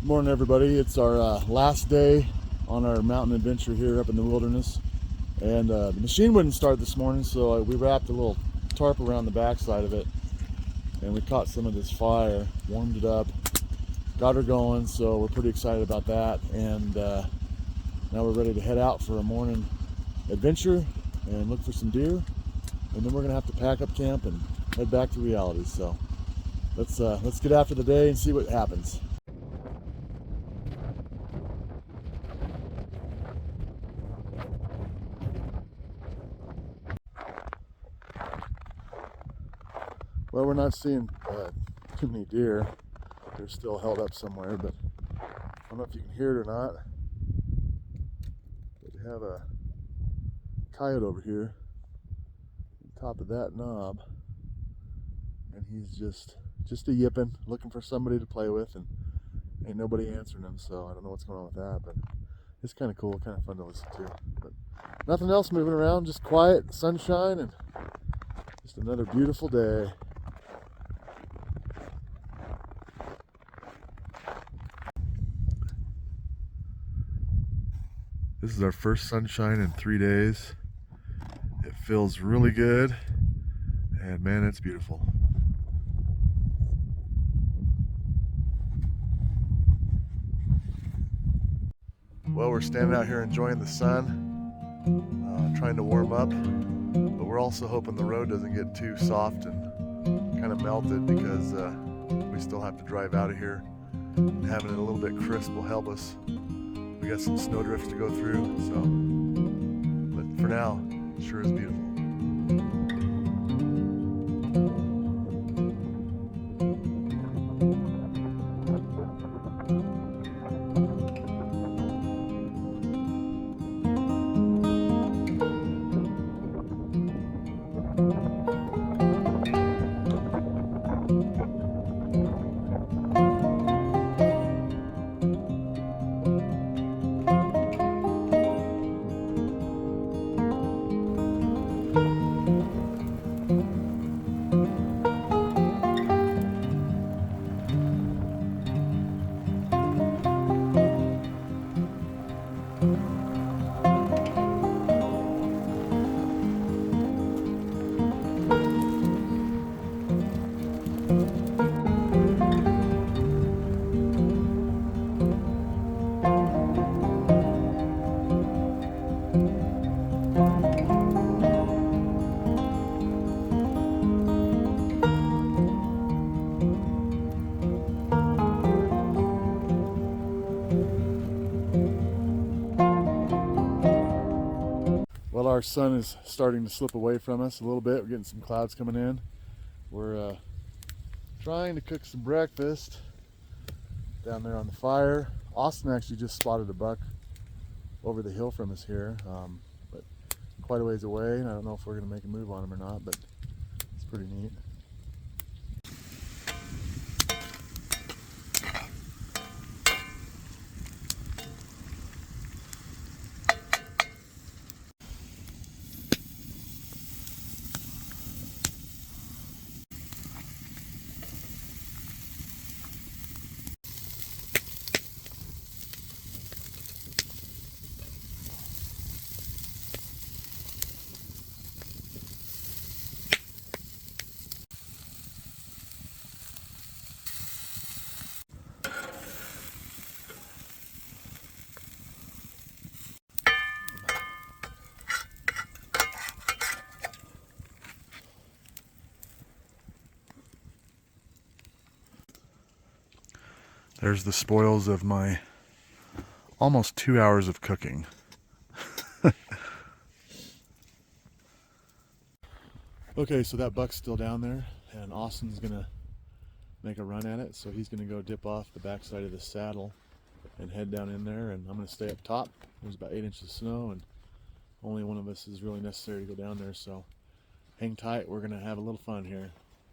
Morning, everybody. It's our last day on our mountain adventure here up in the wilderness, and the machine wouldn't start this morning, so we wrapped a little tarp around the backside of it, and we caught some of this fire, warmed it up, got her going, so we're pretty excited about that. And now we're ready to head out for a morning adventure and look for some deer, and then we're gonna have to pack up camp and head back to reality. So let's get after the day and see what happens. Well, we're not seeing too many deer. They're still held up somewhere, but I don't know if you can hear it or not. But we have a coyote over here on top of that knob, and he's just a yipping, looking for somebody to play with, and ain't nobody answering him. So I don't know what's going on with that, but it's kind of cool, kind of fun to listen to. But nothing else moving around, just quiet, sunshine, and just another beautiful day. This is our first sunshine in 3 days. It feels really good, and man, it's beautiful. Well, we're standing out here enjoying the sun, trying to warm up, but we're also hoping the road doesn't get too soft and kind of melted, because we still have to drive out of here. And having it a little bit crisp will help us. We got some snow drifts to go through, so, but for now, it sure is beautiful. Well, our sun is starting to slip away from us a little bit. We're getting some clouds coming in. We're trying to cook some breakfast down there on the fire. Austin actually just spotted a buck over the hill from us here, but quite a ways away, and I don't know if we're going to make a move on him or not, but it's pretty neat. There's the spoils of my almost 2 hours of cooking. Okay, so that buck's still down there, and Austin's gonna make a run at it. So he's gonna go dip off the backside of the saddle and head down in there, and I'm gonna stay up top. There's about 8 inches of snow, and only one of us is really necessary to go down there, so hang tight. We're gonna have a little fun here.